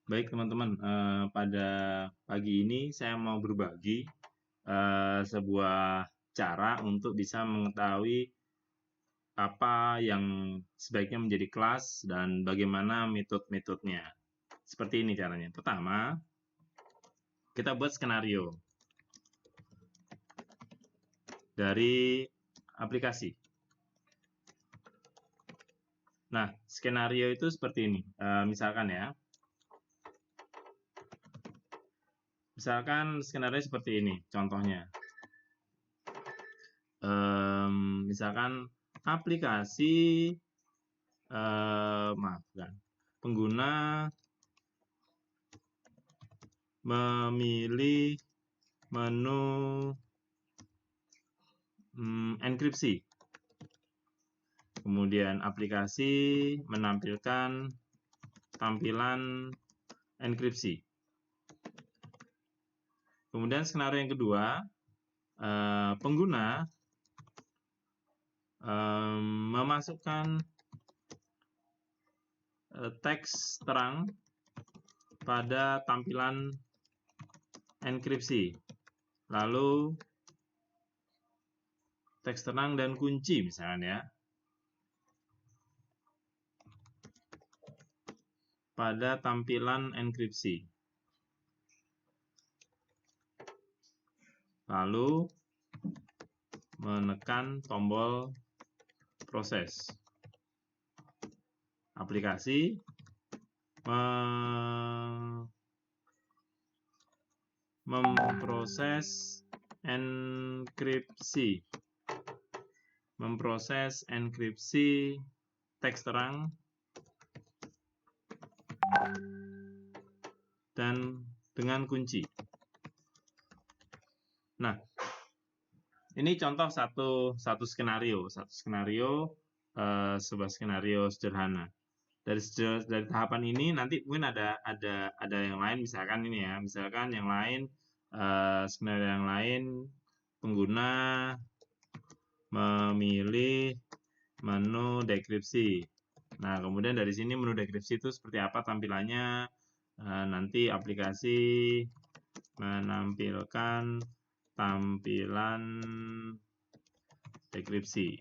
Baik teman-teman, pada pagi ini saya mau berbagi sebuah cara untuk bisa mengetahui apa yang sebaiknya menjadi kelas dan bagaimana metode-metodenya. Seperti ini caranya. Pertama, kita buat skenario dari aplikasi. Nah, skenario itu seperti ini. Misalkan ya, skenario seperti ini contohnya. Misalkan aplikasi pengguna memilih menu enkripsi. Kemudian aplikasi menampilkan tampilan enkripsi. Kemudian skenario yang kedua, pengguna memasukkan teks terang pada tampilan enkripsi. Lalu teks terang dan kunci misalnya ya. Pada tampilan enkripsi. Lalu menekan tombol proses. Aplikasi memproses enkripsi. Memproses enkripsi teks terang dan dengan kunci. Nah, ini contoh satu skenario, sebuah skenario sederhana. Dari tahapan ini nanti mungkin ada yang lain, misalkan ini ya, misalkan yang lain skenario yang lain, pengguna memilih menu dekripsi. Nah, kemudian dari sini menu dekripsi itu seperti apa tampilannya, nanti aplikasi menampilkan tampilan dekripsi.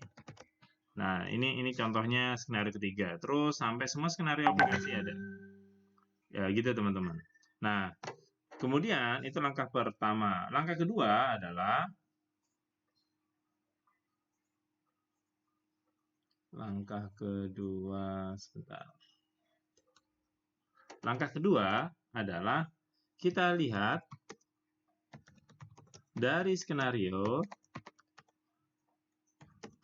Nah, ini contohnya skenario ketiga. Terus sampai semua skenario aplikasi ada. Ya, gitu teman-teman. Nah, kemudian itu langkah pertama. Langkah kedua adalah Langkah kedua adalah kita lihat dari skenario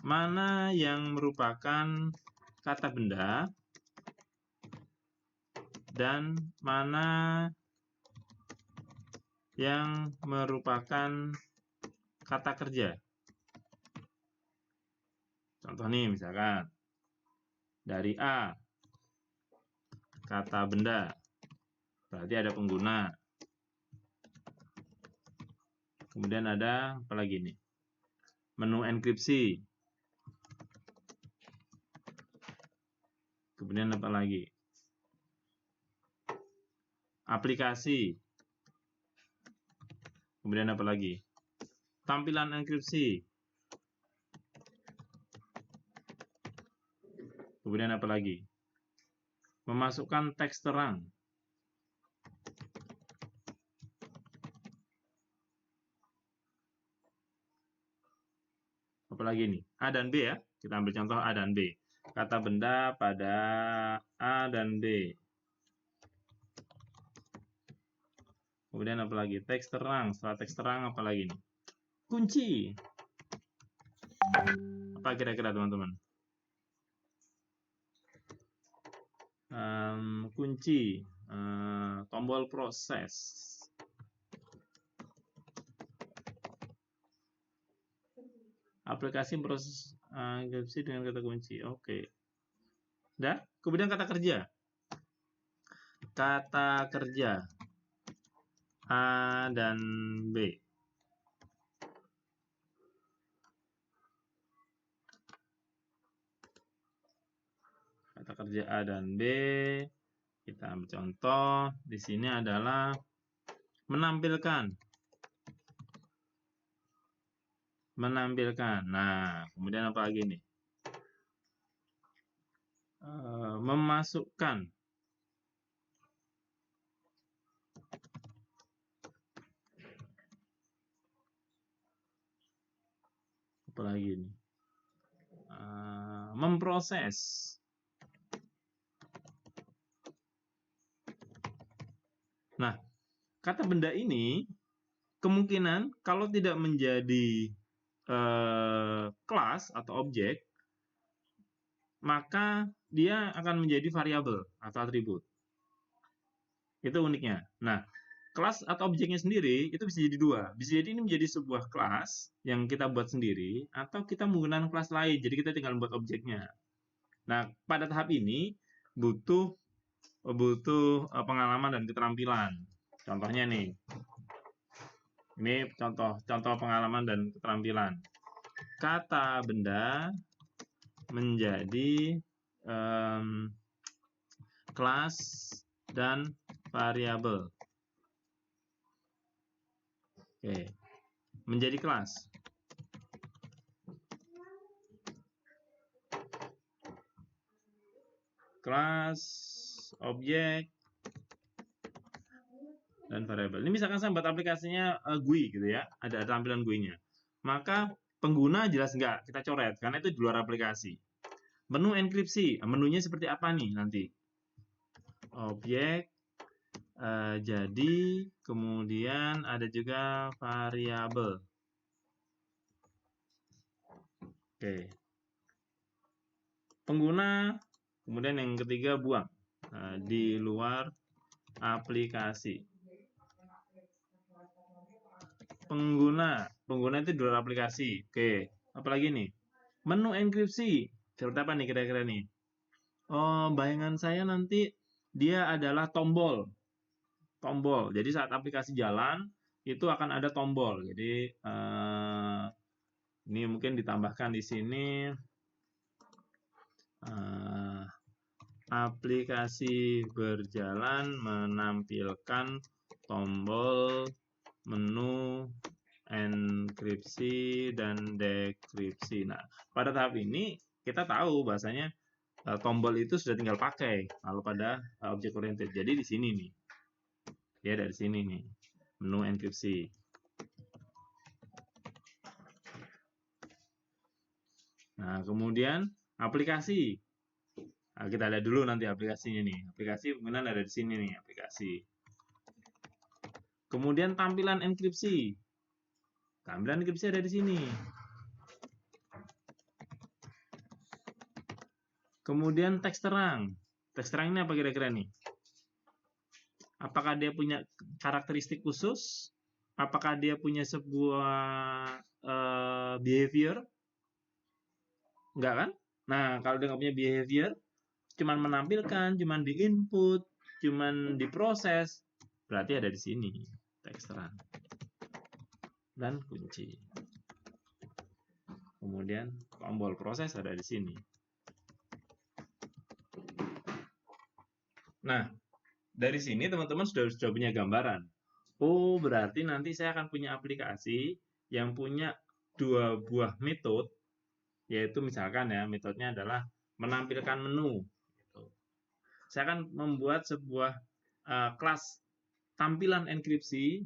mana yang merupakan kata benda dan mana yang merupakan kata kerja. Contoh nih, misalkan dari A, kata benda, berarti ada pengguna. Kemudian ada apa lagi nih? Menu enkripsi. Kemudian apa lagi? Aplikasi. Kemudian apa lagi? Tampilan enkripsi. Kemudian apa lagi? Memasukkan teks terang. Apalagi nih? A dan B ya. Kita ambil contoh A dan B. Kata benda pada A dan B. Kemudian apa lagi? Teks terang. Setelah teks terang apa lagi nih? Kunci. Apa kira-kira teman-teman? Kunci. Tombol proses. Aplikasi proses enkripsi dengan kata kunci. Oke. Dah. Kemudian kata kerja. Kata kerja A dan B. Kata kerja A dan B. Kita ambil contoh di sini adalah menampilkan. Nah, kemudian apa lagi nih? Memasukkan. Apa lagi nih? Memproses. Nah, kata benda ini kemungkinan kalau tidak menjadi kelas atau objek, maka dia akan menjadi variabel atau atribut. Itu uniknya. Nah, kelas atau objeknya sendiri itu bisa jadi dua. Bisa jadi ini menjadi sebuah kelas yang kita buat sendiri, atau kita menggunakan kelas lain. Jadi kita tinggal buat objeknya. Nah, pada tahap ini butuh pengalaman dan keterampilan. Contohnya nih, ini contoh pengalaman dan keterampilan. Kata benda menjadi kelas dan variabel. Oke, menjadi kelas. Kelas, objek, dan variabel. Ini misalkan saya buat aplikasinya GUI gitu ya, ada tampilan GUI-nya. Maka pengguna jelas nggak kita coret, karena itu di luar aplikasi. Menu enkripsi, menunya seperti apa nih nanti? Objek, jadi, kemudian ada juga variabel. Oke. Pengguna, kemudian yang ketiga buang. Di luar aplikasi. Pengguna itu di luar aplikasi. Oke, apalagi nih? Menu enkripsi. Seperti apa nih kira-kira nih? Oh, bayangan saya nanti dia adalah tombol. Jadi saat aplikasi jalan itu akan ada tombol. Jadi ini mungkin ditambahkan di sini aplikasi berjalan menampilkan tombol menu enkripsi dan dekripsi. Nah, pada tahap ini kita tahu bahasanya tombol itu sudah tinggal pakai kalau pada object oriented. Jadi di sini nih. Ya, dari sini nih. Menu enkripsi. Nah, kemudian aplikasi. Nah, kita lihat dulu nanti aplikasinya nih. Aplikasi kemudian ada di sini nih, aplikasi. Kemudian tampilan enkripsi. Tampilan enkripsi ada di sini. Kemudian teks terang. Teks terang ini apa kira-kira nih? Apakah dia punya karakteristik khusus? Apakah dia punya sebuah behavior? Enggak kan? Nah, kalau dia nggak punya behavior, cuman menampilkan, cuman di-input, cuman diproses, berarti ada di sini teks terang dan kunci. Kemudian tombol proses ada di sini. Nah, dari sini teman-teman sudah punya gambaran. Oh, berarti nanti saya akan punya aplikasi yang punya dua buah metode, yaitu misalkan ya, metodenya adalah menampilkan menu. Saya akan membuat sebuah kelas tampilan enkripsi,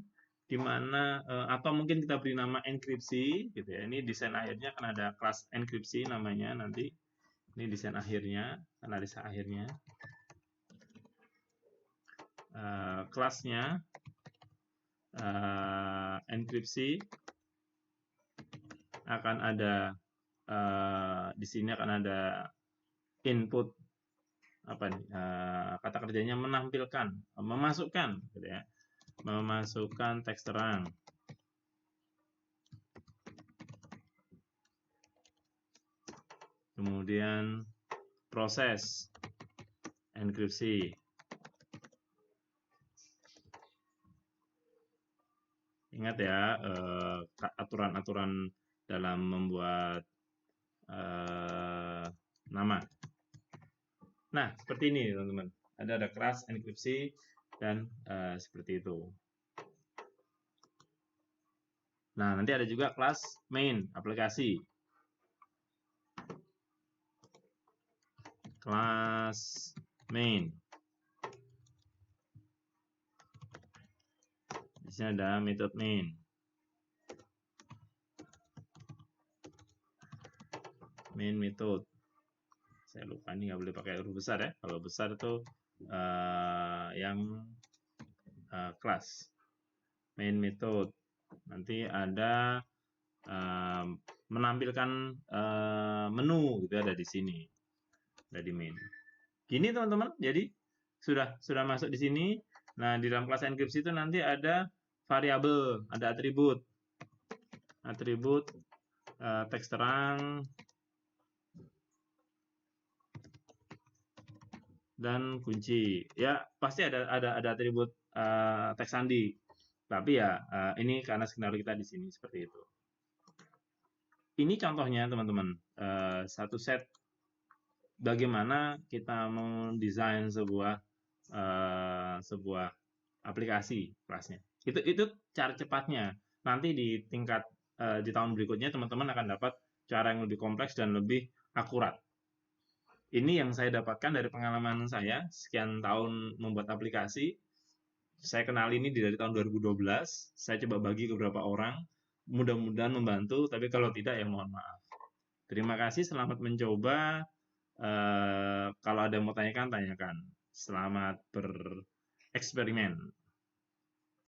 di mana atau mungkin kita beri nama enkripsi, gitu ya. Ini desain akhirnya akan ada kelas enkripsi namanya nanti. Ini desain akhirnya, analisa akhirnya. Kelasnya enkripsi akan ada di sini akan ada input apa nih kata kerjanya menampilkan, memasukkan, gitu ya, memasukkan teks terang. Kemudian proses enkripsi. Ingat ya aturan-aturan dalam membuat nama. Nah, seperti ini teman-teman. Ada kelas enkripsi dan seperti itu. Nah, nanti ada juga kelas main aplikasi. Kelas main. Di sini ada method main. Main method. Saya lupa nih, nggak boleh pakai huruf besar ya. Kalau besar itu yang kelas. Main method. Nanti ada menampilkan menu gitu, ada di sini. Ada di main. Gini teman-teman, jadi sudah masuk di sini. Nah, di dalam kelas enkripsi itu nanti ada variabel, ada atribut. Atribut teks terang dan kunci. Ya, pasti ada atribut teks sandi. Tapi ya ini karena skenario kita di sini seperti itu. Ini contohnya teman-teman, satu set bagaimana kita mendesain sebuah aplikasi kelasnya. Itu cara cepatnya. Nanti di tingkat di tahun berikutnya teman-teman akan dapat cara yang lebih kompleks dan lebih akurat. Ini yang saya dapatkan dari pengalaman saya sekian tahun membuat aplikasi. Saya kenal ini dari tahun 2012. Saya coba bagi ke beberapa orang. Mudah-mudahan membantu, tapi kalau tidak ya mohon maaf. Terima kasih, selamat mencoba. Kalau ada yang mau tanyakan, tanyakan. Selamat bereksperimen.